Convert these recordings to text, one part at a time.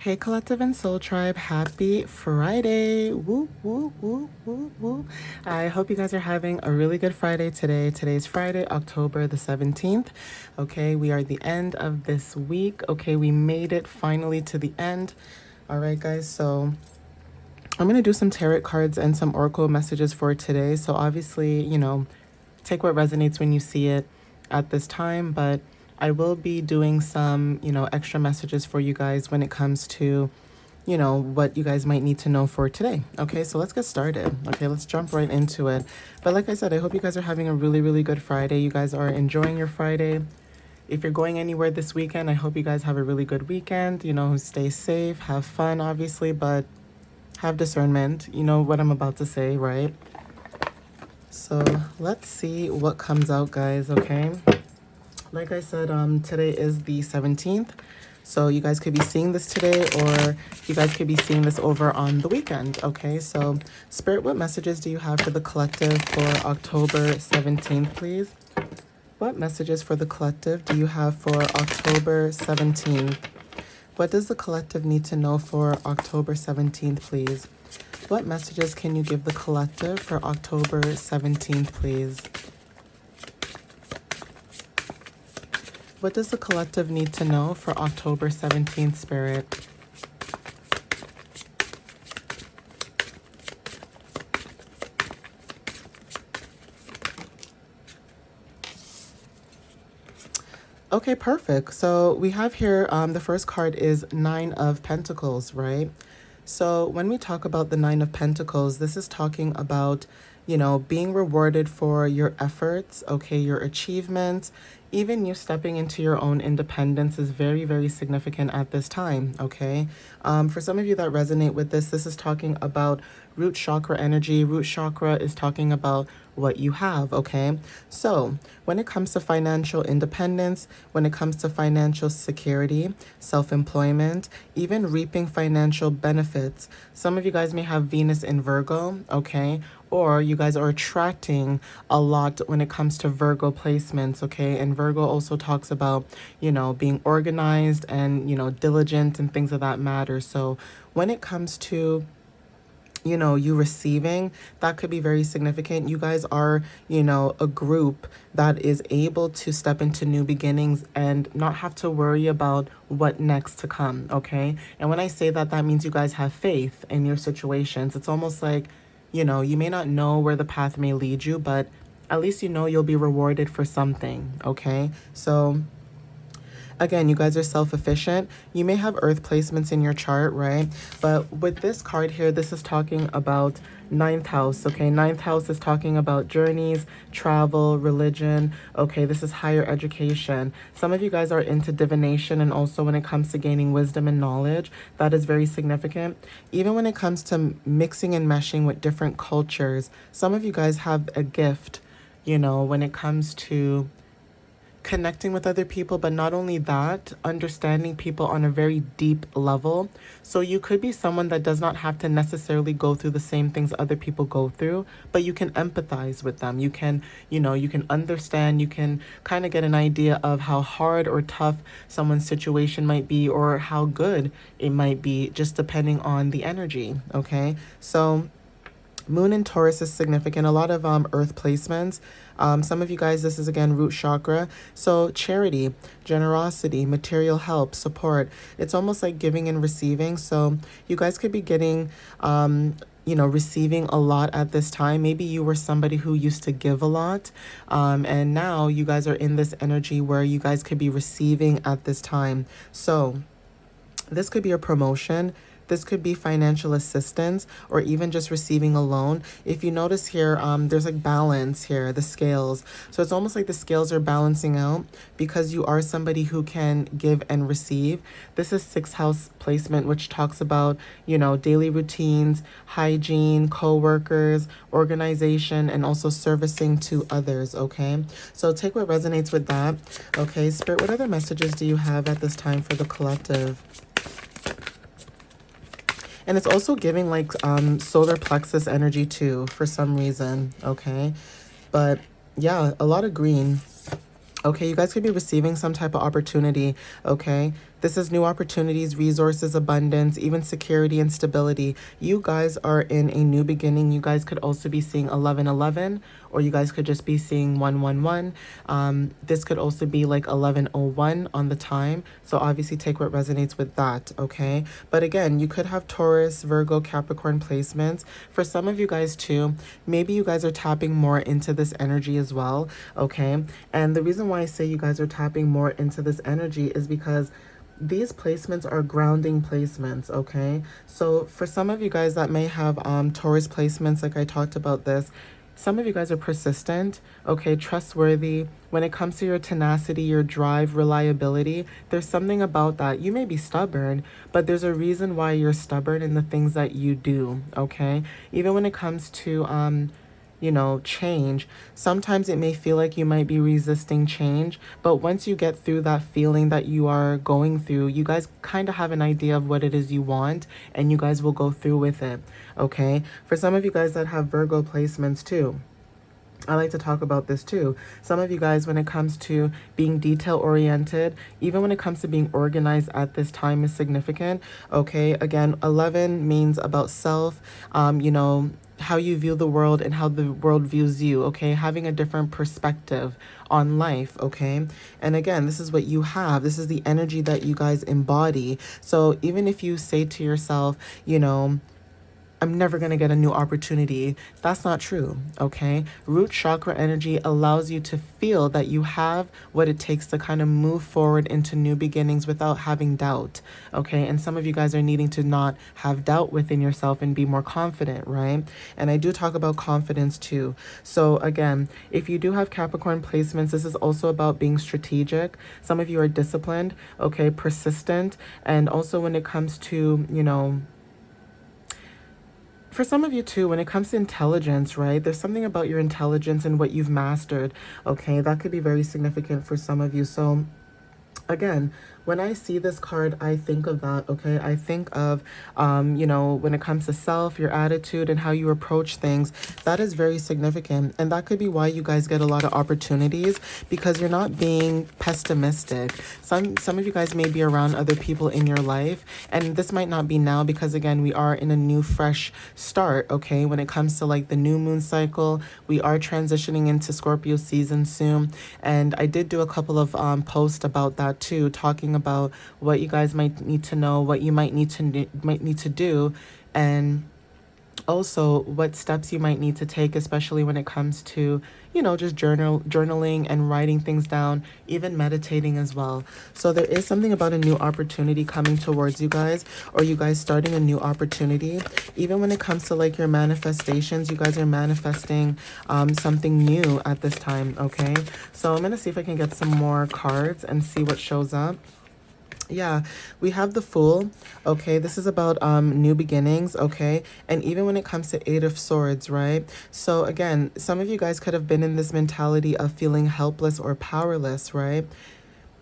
Hey, Collective and Soul Tribe, happy Friday. Woo, woo, woo, woo, woo. I hope you guys are having a really good Friday today. Today's Friday, October the 17th. Okay, we are the end of this week. Okay, we made it finally to the end. All right, guys, so I'm going to do some tarot cards and some oracle messages for today. So obviously, take what resonates when you see it at this time, but I will be doing some, extra messages for you guys when it comes to, what you guys might need to know for today. Okay, so let's get started. Okay, let's jump right into it. But like I said, I hope you guys are having a really, really good Friday. You guys are enjoying your Friday. If you're going anywhere this weekend, I hope you guys have a really good weekend. Stay safe, have fun, obviously, but have discernment. You know what I'm about to say, right? So let's see what comes out, guys, okay? Like I said, today is the 17th. So you guys could be seeing this today, or you guys could be seeing this over on the weekend, okay? So Spirit, what messages do you have for the collective for October 17th, please? What messages for the collective do you have for October 17th? What does the collective need to know for October 17th, please? What messages can you give the collective for October 17th, please? What does the collective need to know for October 17th, Spirit? Okay, perfect. So we have here, the first card is Nine of Pentacles, right? So when we talk about the Nine of Pentacles, this is talking about, being rewarded for your efforts, okay, your achievements. Even you stepping into your own independence is very, very significant at this time, okay? For some of you that resonate with this is talking about root chakra energy. Root chakra is talking about what you have, okay? So when it comes to financial independence, when it comes to financial security, self-employment, even reaping financial benefits, some of you guys may have Venus in Virgo, okay? Or you guys are attracting a lot when it comes to Virgo placements, okay? And Virgo also talks about, being organized and, diligent and things of that matter. So when it comes to you receiving, that could be very significant. You guys are, a group that is able to step into new beginnings and not have to worry about what next to come, okay? And when I say that, that means you guys have faith in your situations. It's almost like, you may not know where the path may lead you, but at least you'll be rewarded for something, okay? So again, you guys are self-efficient. You may have earth placements in your chart, right? But with this card here, this is talking about ninth house, okay? Ninth house is talking about journeys, travel, religion, okay? This is higher education. Some of you guys are into divination, and also when it comes to gaining wisdom and knowledge, that is very significant. Even when it comes to mixing and meshing with different cultures, some of you guys have a gift, when it comes to connecting with other people, but not only that, understanding people on a very deep level. So you could be someone that does not have to necessarily go through the same things other people go through, but you can empathize with them. You can, you can understand, you can kind of get an idea of how hard or tough someone's situation might be, or how good it might be, just depending on the energy, okay? So Moon in Taurus is significant. A lot of earth placements. Some of you guys, this is again root chakra. So charity, generosity, material help, support. It's almost like giving and receiving. So you guys could be getting, receiving a lot at this time. Maybe you were somebody who used to give a lot. And now you guys are in this energy where you guys could be receiving at this time. So this could be a promotion. This could be financial assistance, or even just receiving a loan. If you notice here, there's like balance here, the scales. So it's almost like the scales are balancing out because you are somebody who can give and receive. This is sixth house placement, which talks about, daily routines, hygiene, co-workers, organization, and also servicing to others, okay? So take what resonates with that. Okay, Spirit, what other messages do you have at this time for the collective? And it's also giving like solar plexus energy too for some reason, okay? But yeah, a lot of green. Okay, you guys could be receiving some type of opportunity, okay? This is new opportunities, resources, abundance, even security and stability. You guys are in a new beginning. You guys could also be seeing 1111, or you guys could just be seeing 111. This could also be like 1101 on the time. So obviously take what resonates with that, okay? But again, you could have Taurus, Virgo, Capricorn placements. For some of you guys too, maybe you guys are tapping more into this energy as well, okay? And the reason why I say you guys are tapping more into this energy is because these placements are grounding placements, okay? So for some of you guys that may have Taurus placements, like I talked about this, some of you guys are persistent, okay, trustworthy. When it comes to your tenacity, your drive, reliability, there's something about that. You may be stubborn, but there's a reason why you're stubborn in the things that you do, okay? Even when it comes to change. Sometimes it may feel like you might be resisting change, but once you get through that feeling that you are going through, you guys kind of have an idea of what it is you want, and you guys will go through with it, okay? For some of you guys that have Virgo placements too, I like to talk about this too. Some of you guys, when it comes to being detail oriented, even when it comes to being organized at this time is significant. Okay. Again, 11 means about self, how you view the world and how the world views you. Okay. Having a different perspective on life. Okay. And again, this is what you have. This is the energy that you guys embody. So even if you say to yourself, I'm never going to get a new opportunity. That's not true, okay? Root chakra energy allows you to feel that you have what it takes to kind of move forward into new beginnings without having doubt, okay? And some of you guys are needing to not have doubt within yourself and be more confident, right? And I do talk about confidence too. So again, if you do have Capricorn placements, this is also about being strategic. Some of you are disciplined, okay, persistent, and also when it comes to, for some of you too, when it comes to intelligence, right? There's something about your intelligence and what you've mastered, okay? That could be very significant for some of you. So again, when I see this card, I think of that, okay? I think of, when it comes to self, your attitude, and how you approach things, that is very significant. And that could be why you guys get a lot of opportunities, because you're not being pessimistic. Some of you guys may be around other people in your life, and this might not be now because, again, we are in a new, fresh start, okay? When it comes to like the new moon cycle, we are transitioning into Scorpio season soon. And I did do a couple of posts about that too, talking about what you guys might need to know, what you might need to do, and also what steps you might need to take, especially when it comes to, just journaling and writing things down, even meditating as well. So there is something about a new opportunity coming towards you guys, or you guys starting a new opportunity. Even when it comes to like your manifestations, you guys are manifesting something new at this time, okay? So I'm going to see if I can get some more cards and see what shows up. Yeah, we have the Fool. Okay, this is about new beginnings, okay? And even when it comes to Eight of Swords, right? So again, some of you guys could have been in this mentality of feeling helpless or powerless, right?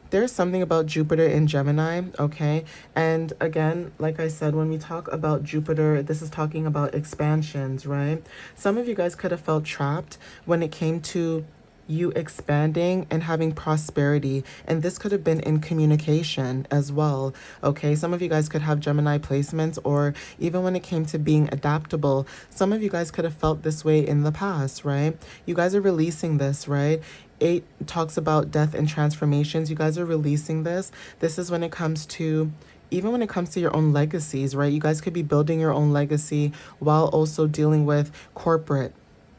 There's something about Jupiter in Gemini, okay? And again, like I said, when we talk about Jupiter, this is talking about expansions, right? Some of you guys could have felt trapped when it came to you expanding and having prosperity, and this could have been in communication as well, okay? Some of you guys could have Gemini placements, or even when it came to being adaptable, some of you guys could have felt this way in the past, right? You guys are releasing this, right? 8 talks about death and transformations. You guys are releasing this. This is when it comes to, even when it comes to your own legacies, right? You guys could be building your own legacy while also dealing with corporate,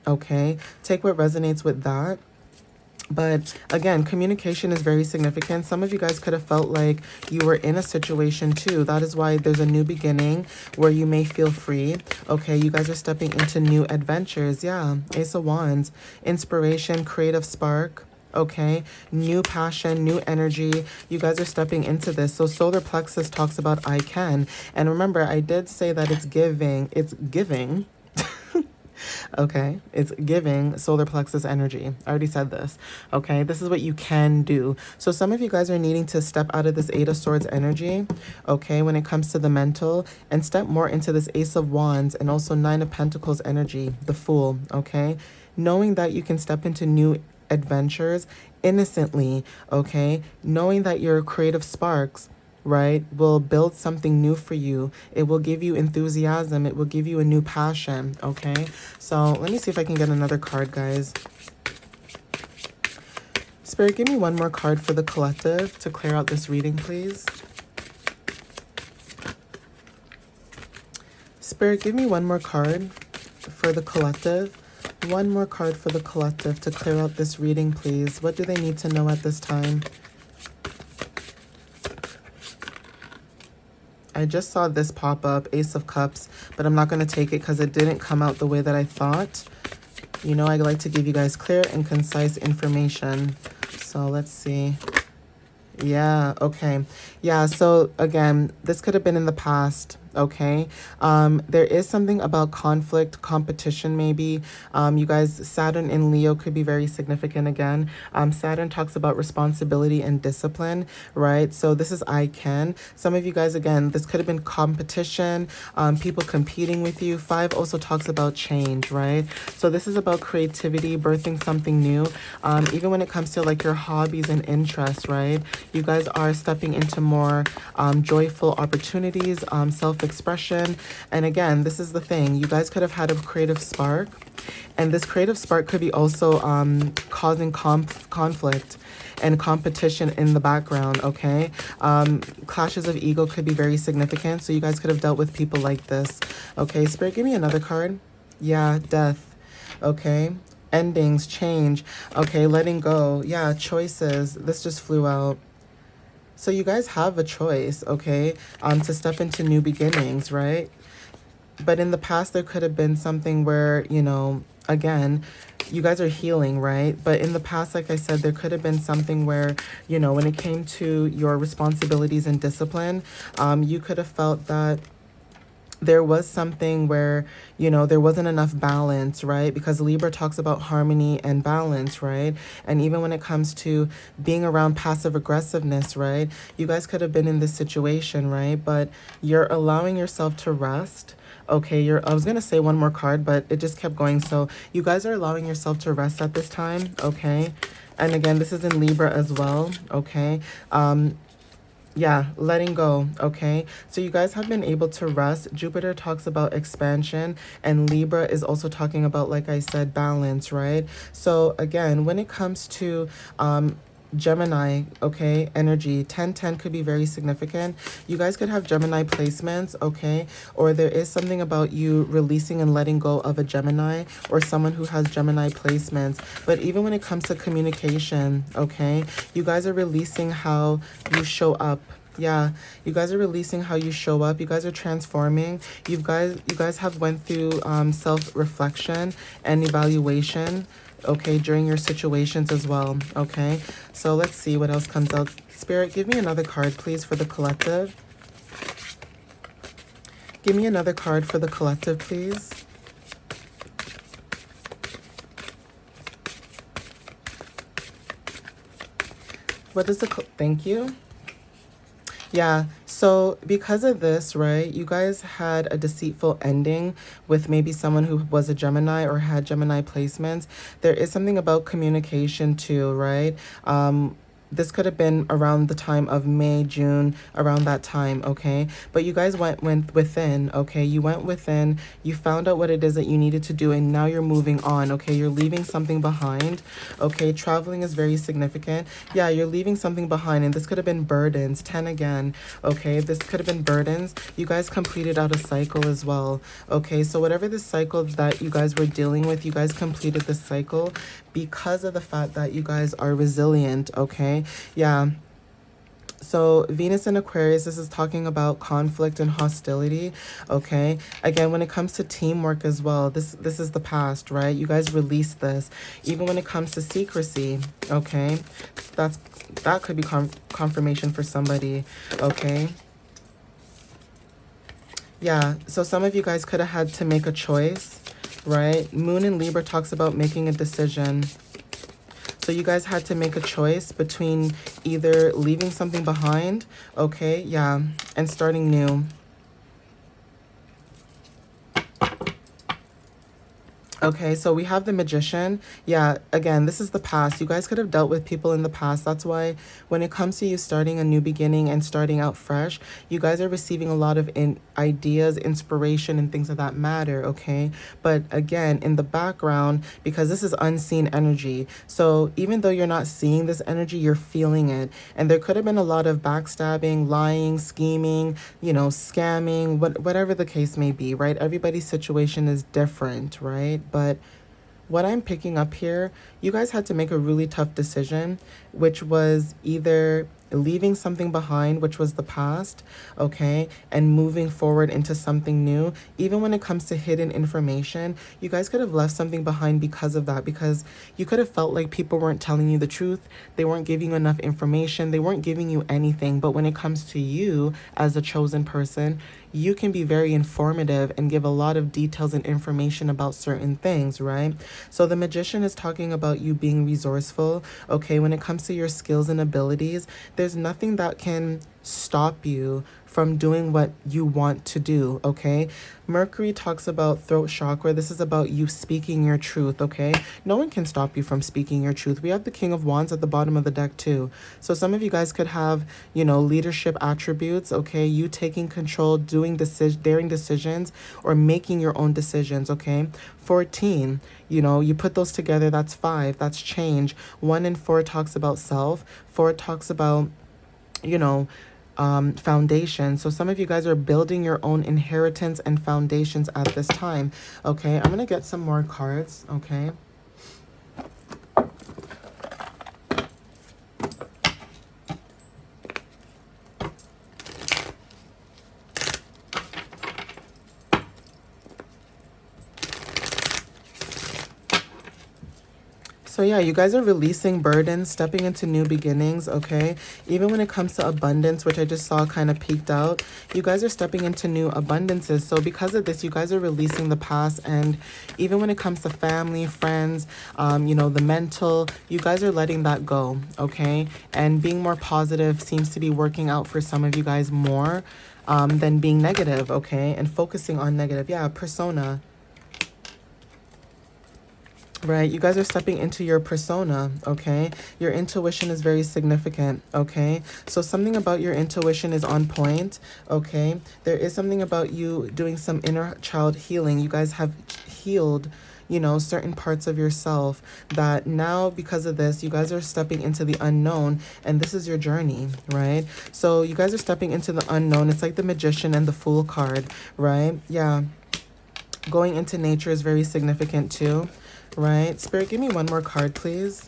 okay? Take what resonates with that. But again, communication is very significant. Some of you guys could have felt like you were in a situation too. That is why there's a new beginning where you may feel free. Okay, you guys are stepping into new adventures. Yeah, Ace of Wands, inspiration, creative spark. Okay, new passion, new energy. You guys are stepping into this. So solar plexus talks about I can. And remember, I did say that it's giving. It's giving. Okay, it's giving solar plexus energy. I already said this. Okay, this is what you can do. So some of you guys are needing to step out of this Eight of Swords energy, okay, when it comes to the mental, and step more into this Ace of Wands and also Nine of Pentacles energy, the Fool, okay? Knowing that you can step into new adventures innocently, okay? Knowing that your creative sparks right, will build something new for you. It will give you enthusiasm. It will give you a new passion, okay? So let me see if I can get another card, guys. Spirit, give me one more card for the collective to clear out this reading, please. Spirit, give me one more card for the collective. One more card for the collective to clear out this reading, please. What do they need to know at this time? I just saw this pop up, Ace of Cups, but I'm not going to take it because it didn't come out the way that I thought. You know, I like to give you guys clear and concise information. So let's see. Yeah, okay. Yeah, so again, this could have been in the past, okay? There is something about conflict, competition maybe. You guys, Saturn in Leo could be very significant again. Saturn talks about responsibility and discipline, right? So this is I can. Some of you guys, again, this could have been competition, people competing with you. 5 also talks about change, right? So this is about creativity, birthing something new. Even when it comes to like your hobbies and interests, right? You guys are stepping into more joyful opportunities, self-expression. And again, this is the thing. You guys could have had a creative spark. And this creative spark could be also causing conflict and competition in the background, okay? Clashes of ego could be very significant. So you guys could have dealt with people like this. Okay, Spirit, give me another card. Yeah, death. Okay. Endings, change. Okay, letting go. Yeah, choices. This just flew out. So you guys have a choice, okay, to step into new beginnings, right? But in the past, there could have been something where, you know, again, you guys are healing, right? But in the past, like I said, there could have been something where, you know, when it came to your responsibilities and discipline, you could have felt that there was something where, you know, there wasn't enough balance, right? Because Libra talks about harmony and balance, right? And even when it comes to being around passive aggressiveness, right? You guys could have been in this situation, right? But you're allowing yourself to rest. Okay, I was going to say one more card, but it just kept going. So you guys are allowing yourself to rest at this time, okay? And again, this is in Libra as well, okay? Yeah, letting go, okay? So you guys have been able to rest. Jupiter talks about expansion, and Libra is also talking about, like I said, balance, right? So again, when it comes to Gemini, okay, energy, 1010 could be very significant. You guys could have Gemini placements, okay? Or there is something about you releasing and letting go of a Gemini or someone who has Gemini placements. But even when it comes to communication, okay, you guys are releasing how you show up. Yeah, you guys are releasing how you show up. You guys are transforming. You guys have went through self-reflection and evaluation, okay, during your situations as well, okay? So let's see what else comes out. Spirit, give me another card, please, for the collective. Give me another card for the collective, please. What is the... Thank you. Yeah, so because of this, right, you guys had a deceitful ending with maybe someone who was a Gemini or had Gemini placements. There is something about communication too, right? This could have been around the time of May, June, around that time, okay? But you guys went within, okay? You went within, you found out what it is that you needed to do, and now you're moving on, okay? You're leaving something behind, okay? Traveling is very significant. Yeah, you're leaving something behind, and this could have been burdens, 10 again, okay? This could have been burdens. You guys completed out a cycle as well, okay? So whatever the cycle that you guys were dealing with, you guys completed the cycle because of the fact that you guys are resilient, okay? Yeah. So Venus in Aquarius, this is talking about conflict and hostility, okay? Again, when it comes to teamwork as well, this is the past, right? You guys released this. Even when it comes to secrecy, okay? That could be confirmation for somebody, okay? Yeah, so some of you guys could have had to make a choice, right? Moon in Libra talks about making a decision. So you guys had to make a choice between either leaving something behind, okay, yeah, and starting new. Okay, so we have the Magician. Yeah, again, this is the past. You guys could have dealt with people in the past. That's why when it comes to you starting a new beginning and starting out fresh, you guys are receiving a lot of ideas, inspiration, and things of that matter, okay? But again, in the background, because this is unseen energy, so even though you're not seeing this energy, you're feeling it. And there could have been a lot of backstabbing, lying, scheming, scamming, whatever the case may be, right? Everybody's situation is different, right? But what I'm picking up here, you guys had to make a really tough decision, which was either leaving something behind, which was the past, okay, and moving forward into something new. Even when it comes to hidden information, you guys could have left something behind because of that, because you could have felt like people weren't telling you the truth. They weren't giving you enough information. They weren't giving you anything. But when it comes to you as a chosen person, you can be very informative and give a lot of details and information about certain things, right? So the Magician is talking about you being resourceful, okay? When it comes to your skills and abilities, there's nothing that can stop you from doing what you want to do, okay? Mercury talks about throat chakra. This is about you speaking your truth, okay? No one can stop you from speaking your truth. We have the King of Wands at the bottom of the deck too. So some of you guys could have, leadership attributes, okay? You taking control, doing daring decisions, or making your own decisions, okay? 14, you put those together, that's 5, that's change. 1 and 4 talks about self. 4 talks about, foundation. So some of you guys are building your own inheritance and foundations at this time. Okay, I'm gonna get some more cards. Okay. So yeah, you guys are releasing burdens, stepping into new beginnings, okay? Even when it comes to abundance, which I just saw kind of peeked out, you guys are stepping into new abundances. So because of this, you guys are releasing the past. And even when it comes to family, friends, the mental, you guys are letting that go, okay? And being more positive seems to be working out for some of you guys more than being negative, okay? And focusing on negative. Yeah, persona. Right, you guys are stepping into your persona, okay? Your intuition is very significant, okay? So something about your intuition is on point, okay? There is something about you doing some inner child healing. You guys have healed, certain parts of yourself that now, because of this, you guys are stepping into the unknown, and this is your journey, right? So you guys are stepping into the unknown. It's like the Magician and the Fool card, right? Yeah. Going into nature is very significant too. Right? Spirit, give me one more card, please.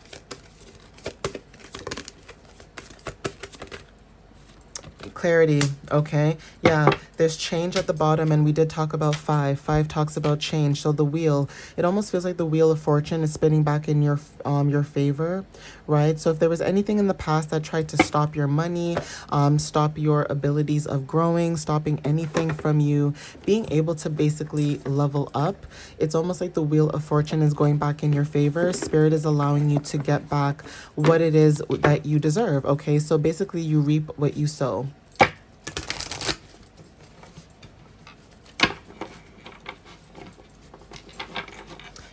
Clarity. Okay. Yeah. There's change at the bottom, and we did talk about 5. 5 talks about change. So the wheel, it almost feels like the wheel of fortune is spinning back in your favor, right? So if there was anything in the past that tried to stop your money, stop your abilities of growing, stopping anything from you being able to basically level up, it's almost like the wheel of fortune is going back in your favor. Spirit is allowing you to get back what it is that you deserve. Okay. So basically you reap what you sow.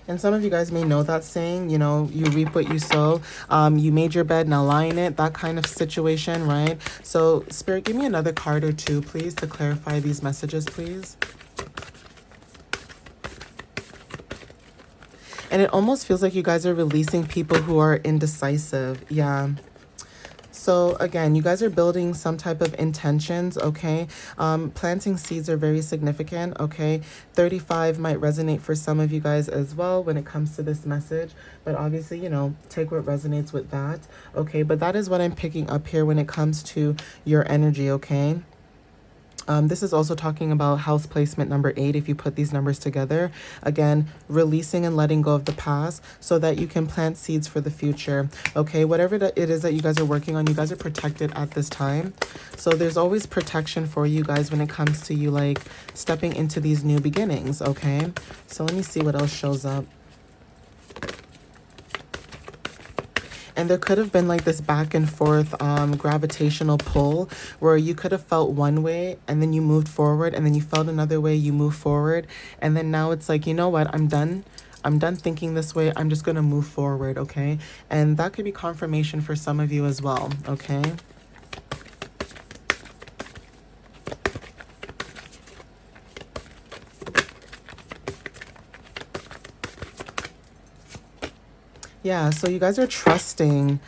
And some of you guys may know that saying, you reap what you sow. You made your bed, now lie in it, that kind of situation, right? So Spirit, give me another card or two, please, to clarify these messages, please. And it almost feels like you guys are releasing people who are indecisive. Yeah. So again, you guys are building some type of intentions, okay? Planting seeds are very significant, okay? 35 might resonate for some of you guys as well when it comes to this message. But obviously, take what resonates with that, okay? But that is what I'm picking up here when it comes to your energy, okay? This is also talking about house placement number 8. If you put these numbers together, again, releasing and letting go of the past so that you can plant seeds for the future. Okay, whatever it is that you guys are working on, you guys are protected at this time. So there's always protection for you guys when it comes to you like stepping into these new beginnings. Okay, so let me see what else shows up. And there could have been like this back and forth gravitational pull where you could have felt one way and then you moved forward, and then you felt another way, you moved forward. And then now it's like, you know what, I'm done I'm done thinking this way. I'm just going to move forward, okay? And that could be confirmation for some of you as well, okay? Yeah, so you guys are trusting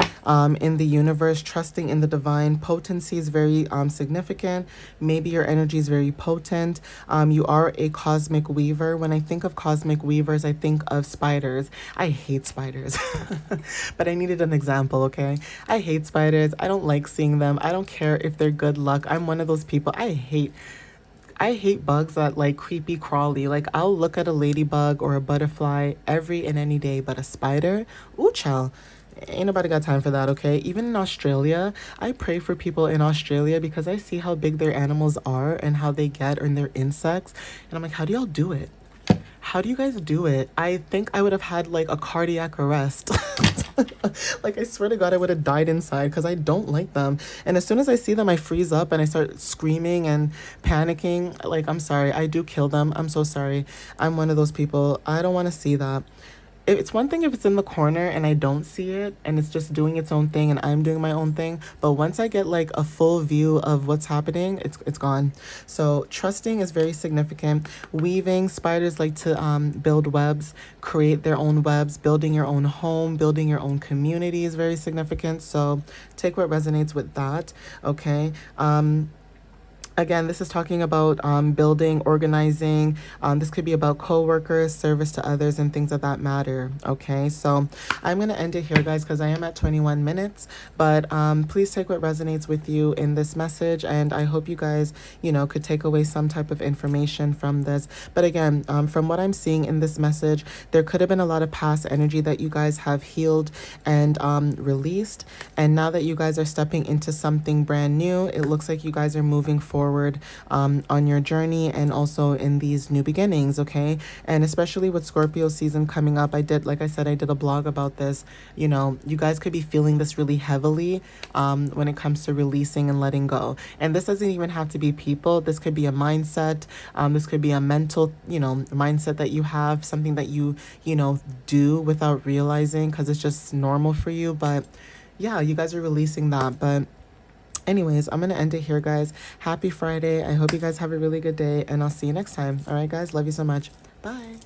in the universe, trusting in the divine. Potency is very significant. Maybe your energy is very potent. You are a cosmic weaver. When I think of cosmic weavers, I think of spiders. I hate spiders, but I needed an example, okay? I hate spiders. I don't like seeing them. I don't care if they're good luck. I'm one of those people. I hate bugs that like creepy crawly. Like I'll look at a ladybug or a butterfly every and any day, but a spider, ooh child. Ain't nobody got time for that, okay? Even in Australia, I pray for people in Australia because I see how big their animals are and how they get and their insects. And I'm like, how do y'all do it? How do you guys do it? I think I would have had like a cardiac arrest. Like, I swear to God, I would have died inside because I don't like them. And as soon as I see them, I freeze up and I start screaming and panicking. Like, I'm sorry, I do kill them. I'm so sorry. I'm one of those people. I don't want to see that. It's one thing if it's in the corner and I don't see it and it's just doing its own thing and I'm doing my own thing. But once I get like a full view of what's happening, it's gone. So trusting is very significant. Weaving, spiders like to build webs, create their own webs. Building your own home, building your own community is very significant. So take what resonates with that. Okay. Again, this is talking about building, organizing. This could be about co-workers, service to others, and things of that matter. Okay, so I'm going to end it here, guys, because I am at 21 minutes. But please take what resonates with you in this message. And I hope you guys, you know, could take away some type of information from this. But again, from what I'm seeing in this message, there could have been a lot of past energy that you guys have healed and released. And now that you guys are stepping into something brand new, it looks like you guys are moving forward on your journey and also in these new beginnings, okay? And especially with Scorpio season coming up, like I said, I did a blog about this. You know, you guys could be feeling this really heavily when it comes to releasing and letting go. And this doesn't even have to be people. This could be a mindset. This could be a mental, you know, mindset that you have, something that you know, do without realizing because it's just normal for you. But yeah, you guys are releasing that. But anyways, I'm going to end it here, guys. Happy Friday. I hope you guys have a really good day, and I'll see you next time. All right, guys. Love you so much. Bye.